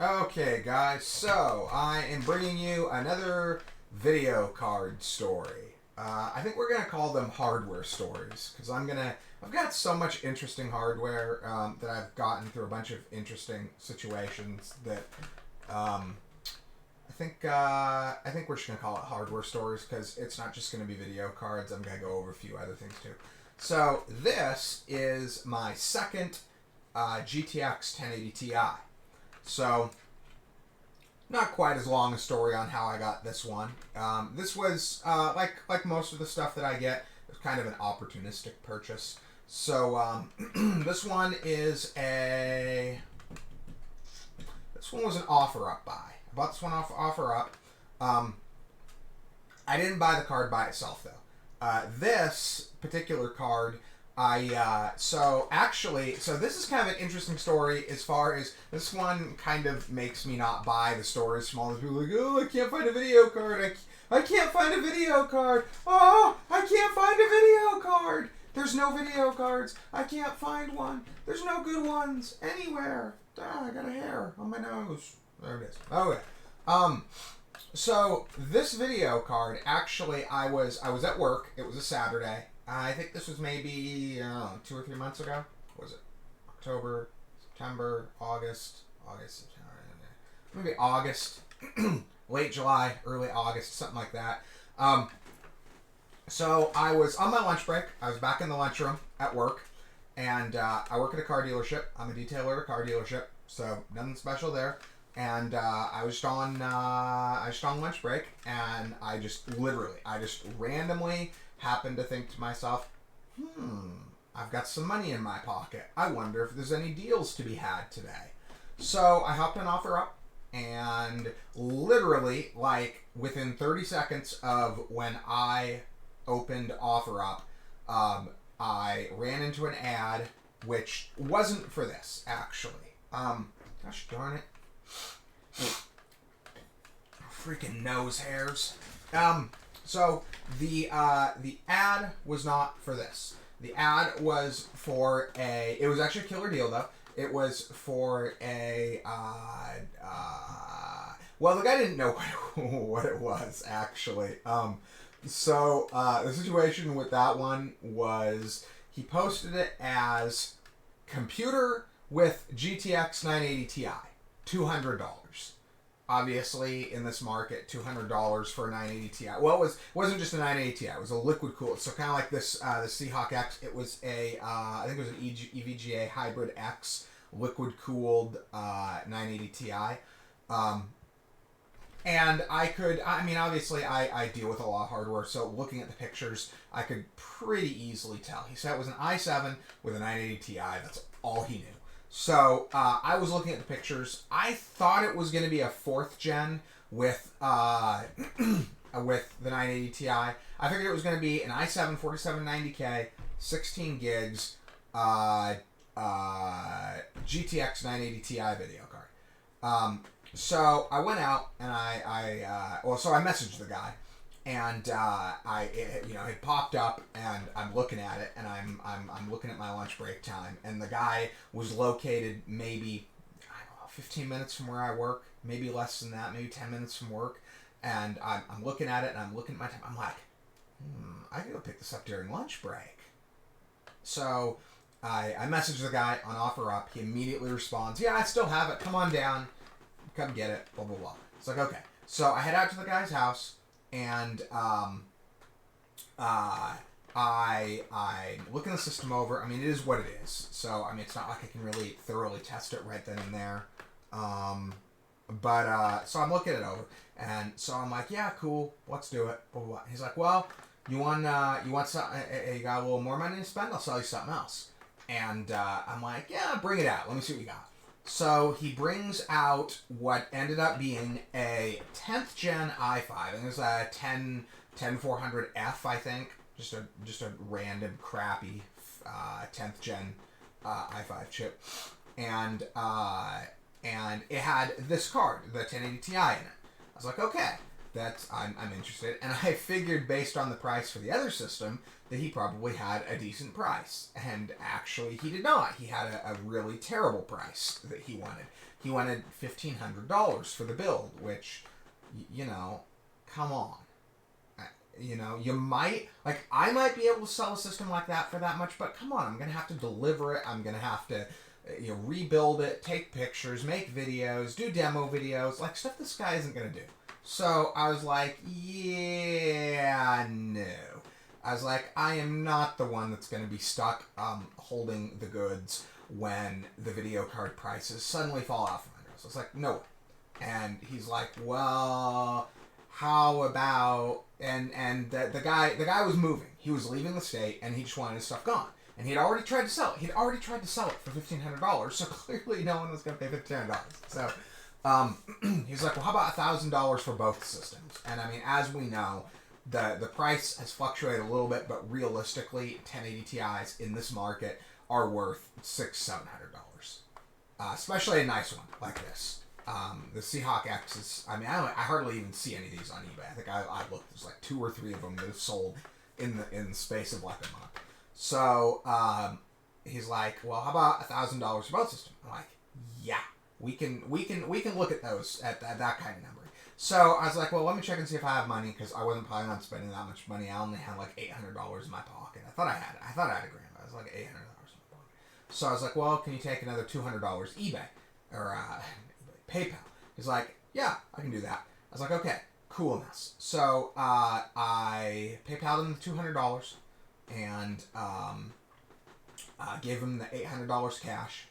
Okay, guys, so I am bringing you another video card story. I think we're gonna call them hardware stories because I've got so much interesting hardware that I've gotten through a bunch of interesting situations that I think we're just gonna call it hardware stories because it's not just gonna be video cards. I'm gonna go over a few other things too. So this is my second GTX 1080 Ti. So, not quite as long a story on how I got this one. This was like most of the stuff that I get. It was kind of an opportunistic purchase. So this one was an offer up buy. I bought this one off offer up. I didn't buy the card by itself though. This particular card. So this is kind of an interesting story as far as this one kind of makes me not buy the stories from all these people like, oh, I can't find a video card. I can't find a video card. Oh, I can't find a video card. There's no video cards. I can't find one. There's no good ones anywhere. I got a hair on my nose. There it is. Okay. So this video card, actually, I was at work. It was a Saturday. I think this was maybe 2 or 3 months ago. What was it? October, September, August, September, maybe August, late July, early August, something like that. So I was on my lunch break. I was back in the lunchroom at work, and I work at a car dealership. I'm a detailer at a car dealership, so nothing special there. And I was just on lunch break, and I just randomly happened to think to myself, I've got some money in my pocket. I wonder if there's any deals to be had today. So I hopped on OfferUp, and literally, like, within 30 seconds of when I opened OfferUp, I ran into an ad, which wasn't for this, actually. Gosh darn it. Freaking nose hairs. So the ad was not for this. The ad was for it was actually a killer deal though. It was for well, the guy didn't know what it was actually. So the situation with that one was he posted it as computer with GTX 980 Ti, $200. Obviously, in this market, $200 for a 980 Ti. Well, it wasn't just a 980 Ti. It was a liquid cooled. So kind of like this, the Seahawk X. It was I think it was an EVGA Hybrid X liquid cooled 980 Ti. And obviously, I deal with a lot of hardware. So looking at the pictures, I could pretty easily tell. He said it was an i7 with a 980 Ti. That's all he knew. So I was looking at the pictures. I thought it was going to be a 4th gen with with the 980 Ti. I figured it was going to be an i7 4790K, 16 gigs, GTX 980 Ti video card. So I went out and so I messaged the guy. And it popped up, and I'm looking at it, and I'm looking at my lunch break time, and the guy was located maybe 15 minutes from where I work, maybe less than that, maybe 10 minutes from work, and I'm looking at it, and I'm looking at my time. I'm like, I can go pick this up during lunch break. So I messaged the guy on OfferUp. He immediately responds, yeah, I still have it. Come on down, come get it. Blah blah blah. It's like, okay. So I head out to the guy's house. And I looking the system over. I mean, it is what it is. So I mean, it's not like I can really thoroughly test it right then and there. So I'm looking it over, and so I'm like, yeah, cool, let's do it. Blah, blah, blah. He's like, well, you want something? You got a little more money to spend? I'll sell you something else. And I'm like, yeah, bring it out. Let me see what you got. So he brings out what ended up being a 10th gen i5. I think it was a 10400F, I think. Just a random crappy 10th gen i5 chip. And it had this card, the 1080 Ti in it. I was like, okay. I'm interested. And I figured based on the price for the other system that he probably had a decent price. And actually he did not. He had a really terrible price that he wanted. He wanted $1,500 for the build, which, you know, come on. You know, you might, like, I might be able to sell a system like that for that much, but come on, I'm going to have to deliver it. I'm going to have to, you know, rebuild it, take pictures, make videos, do demo videos, like stuff this guy isn't going to do. So I was like, yeah, no. I was like, I am not the one that's going to be stuck holding the goods when the video card prices suddenly fall off my nose. I was like, no. And he's like, well, how about, and the guy was moving. He was leaving the state, and he just wanted his stuff gone. And he had already tried to sell it. He'd already tried to sell it for $1,500, so clearly no one was going to pay $1,500. So he's like, well, how about $1,000 for both systems? And I mean, as we know, the price has fluctuated a little bit, but realistically, 1080 Ti's in this market are worth $600-$700, especially a nice one like this. The Seahawk X is, I mean, I hardly even see any of these on eBay. I think I looked, there's like 2 or 3 of them that have sold in the space of like a month. So he's like, well, how about $1,000 for both systems? I'm like, yeah, we can look at those at that kind of number. So I was like, well, let me check and see if I have money, because I wasn't planning on spending that much money. I only had like $800 in my pocket. I thought I had $1,000. I was like $800 in my pocket. So I was like, well, can you take another $200 eBay or PayPal? He's like, yeah, I can do that. I was like, okay, coolness. So I PayPal'd him the $200 and gave him the $800 cash,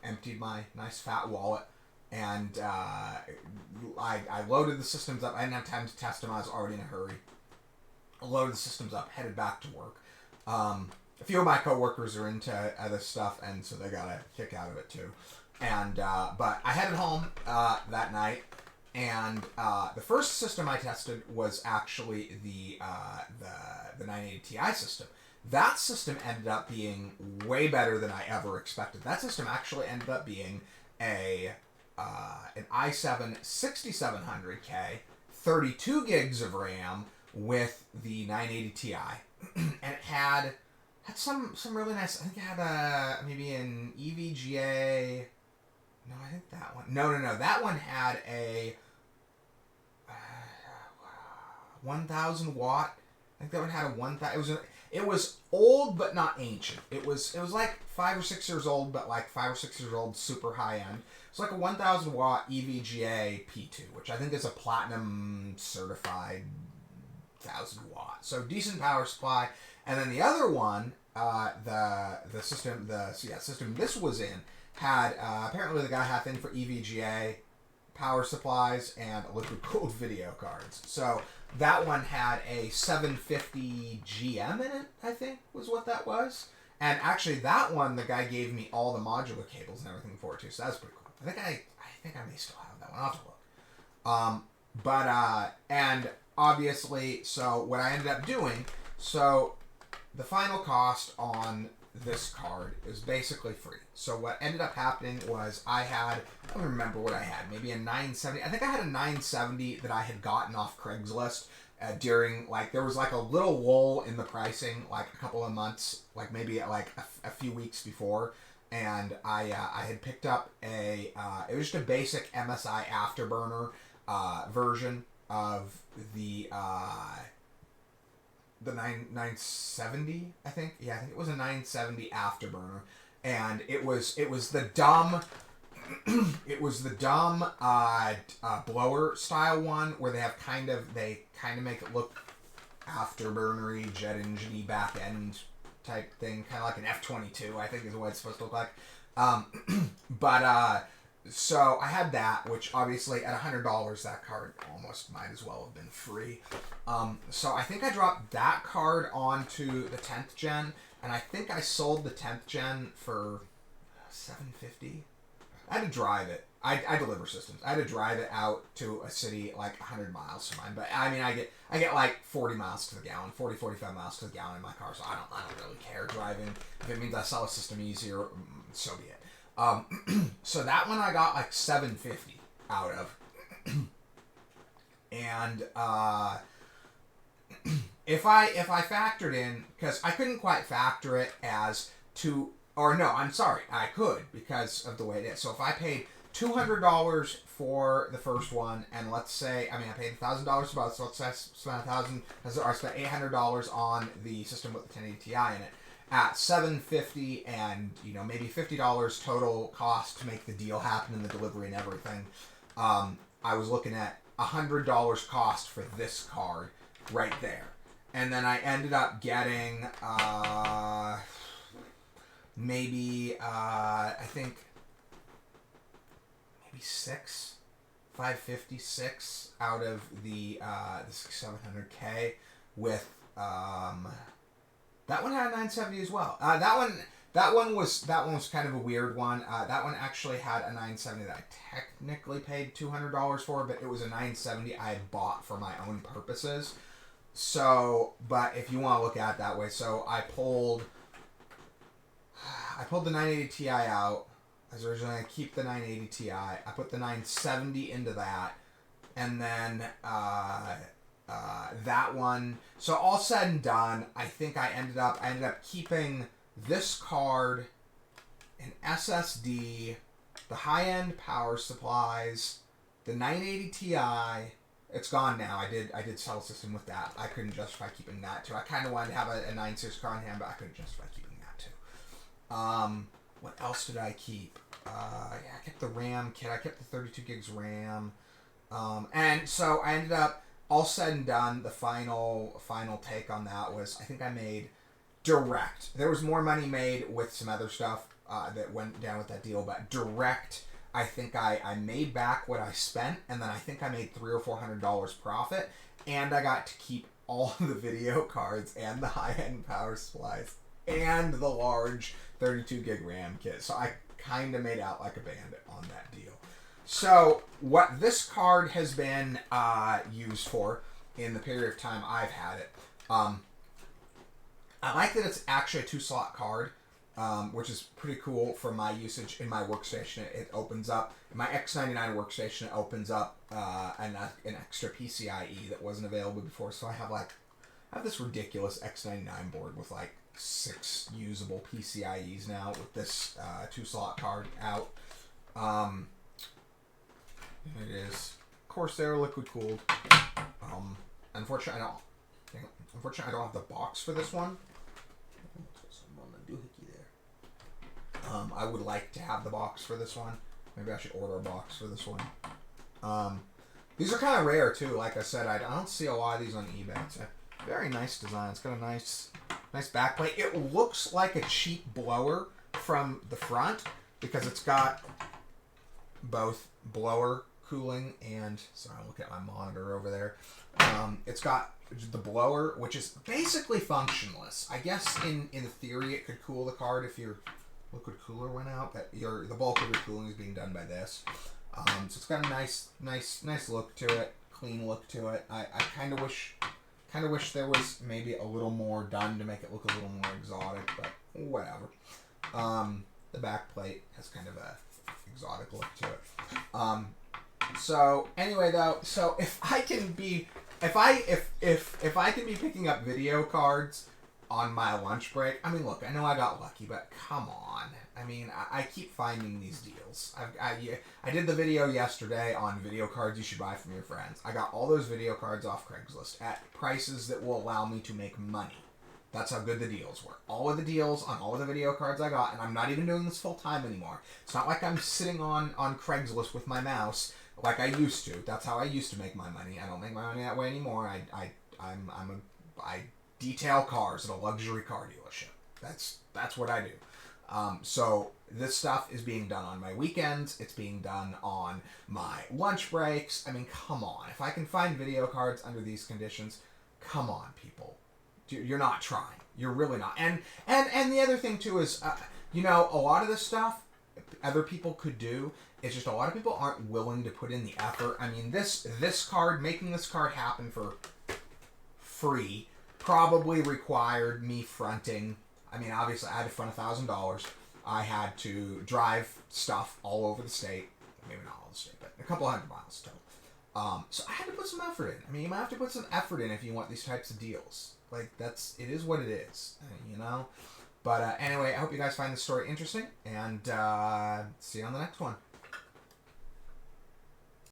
emptied my nice fat wallet, and I loaded the systems up. I didn't have time to test them. I was already in a hurry. I loaded the systems up, headed back to work. A few of my coworkers are into other stuff, and so they got a kick out of it too. And but I headed home that night, and the first system I tested was actually the 980 Ti system. That system ended up being way better than I ever expected. That system actually ended up being an i7 6700K, 32 gigs of RAM with the 980 Ti, and it had some really nice. I think it had maybe an EVGA. No, I think that one. No. That one had a 1,000 watt. I think that one had a 1,000. It was old but not ancient. It was like 5 or 6 years old, but like 5 or 6 years old, super high end. It's like a 1,000 watt EVGA P2, which I think is a platinum certified 1,000 watt. So decent power supply. And then the other one, the system this was in, had apparently the guy had a thing for EVGA power supplies and liquid cooled video cards. So that one had a 750 GM in it, I think was what that was. And actually that one, the guy gave me all the modular cables and everything for it too. So that's pretty cool. I think I may still have that one. I'll have to look. And obviously, so what I ended up doing, so the final cost on this card is basically free. So what ended up happening was I don't remember what I had, maybe a 970. I think I had a 970 that I had gotten off Craigslist during, like, there was like a little lull in the pricing, like a couple of months, like maybe like a few weeks before. And I had picked up it was just a basic MSI Afterburner version of the 970, I think. Yeah, I think it was a 970 Afterburner, and it was the dumb blower style one where they kind of make it look afterburnery, jet engine-y back end type thing, kind of like an F-22, I think is what it's supposed to look like. So I had that, which obviously at $100, that card almost might as well have been free. So I think I dropped that card onto the 10th gen, and I think I sold the 10th gen for $750. I had to drive it. I deliver systems. I had to drive it out to a city like 100 miles from mine. But I mean, I get like 40 miles to the gallon, 40, 45 miles to the gallon in my car, so I don't really care driving. If it means I sell a system easier, so be it. So that one I got like $750 out of. And if I factored in, because I couldn't quite factor it as to, or no, I'm sorry, I could because of the way it is. So if I paid $200 for the first one, and let's say, I paid $1,000 for both, so let's say I spent I spent $800 on the system with the 1080 Ti in it, at $750 and maybe $50 total cost to make the deal happen and the delivery and everything. I was looking at $100 cost for this card right there, and then I ended up getting maybe I think maybe 556 out of the 700K with that one had a 970 as well. That one was kind of a weird one. That one actually had a 970 that I technically paid $200 for, but it was a 970 I had bought for my own purposes. So, but if you want to look at it that way, so I pulled the 980 Ti out. I was originally going to keep the 980 Ti. I put the 970 into that, and then that one. So all said and done, I think I ended up keeping this card, an SSD, the high-end power supplies, the 980 Ti. It's gone now. I did sell a system with that. I couldn't justify keeping that too. I kind of wanted to have a 9.6 card in hand, but I couldn't justify keeping that too. What else did I keep? I kept the RAM kit. I kept the 32 gigs RAM. And so I ended up, all said and done, the final take on that was, I think I made direct. There was more money made with some other stuff that went down with that deal, but direct, I think I made back what I spent, and then I think I made $300 or $400 profit, and I got to keep all of the video cards and the high-end power supplies and the large 32 gig RAM kit. So I kind of made out like a bandit on that deal. So what this card has been used for in the period of time I've had it, I like that it's actually a 2-slot card, which is pretty cool for my usage in my workstation. It opens up, in my X99 workstation, it opens up an extra PCIe that wasn't available before. So I have this ridiculous X99 board with 6 usable PCIes now with this 2-slot card out. It is Corsair liquid cooled. Unfortunately, I don't have the box for this one. I would like to have the box for this one. Maybe I should order a box for this one. These are kind of rare too. Like I said, I don't see a lot of these on eBay. It's a very nice design. It's got a nice backplate. It looks like a cheap blower from the front because it's got both blower cooling and, sorry, I'm looking at my monitor over there. It's got the blower, which is basically functionless. I guess in theory it could cool the card if your liquid cooler went out, but the bulk of your cooling is being done by this. So it's got a nice look to it, clean look to it. I kind of wish there was maybe a little more done to make it look a little more exotic, but whatever. The back plate has kind of a exotic look to it. So anyway, though, so if I can be picking up video cards on my lunch break, look, I know I got lucky, but come on. I keep finding these deals. I did the video yesterday on video cards you should buy from your friends. I got all those video cards off Craigslist at prices that will allow me to make money. That's how good the deals were. All of the deals on all of the video cards I got, and I'm not even doing this full time anymore. It's not like I'm sitting on Craigslist with my mouse like I used to. That's how I used to make my money. I don't make my money that way anymore. I detail cars at a luxury car dealership. That's what I do. So this stuff is being done on my weekends. It's being done on my lunch breaks. Come on. If I can find video cards under these conditions, come on, people. You're not trying. You're really not. And the other thing too is, a lot of this stuff other people could do. It's just a lot of people aren't willing to put in the effort. This card, making this card happen for free, probably required me fronting. Obviously, I had to front $1,000. I had to drive stuff all over the state. Maybe not all the state, but a couple hundred miles total. So I had to put some effort in. I mean, you might have to put some effort in if you want these types of deals. Like, it is what it is, you know? But anyway, I hope you guys find this story interesting, and see you on the next one.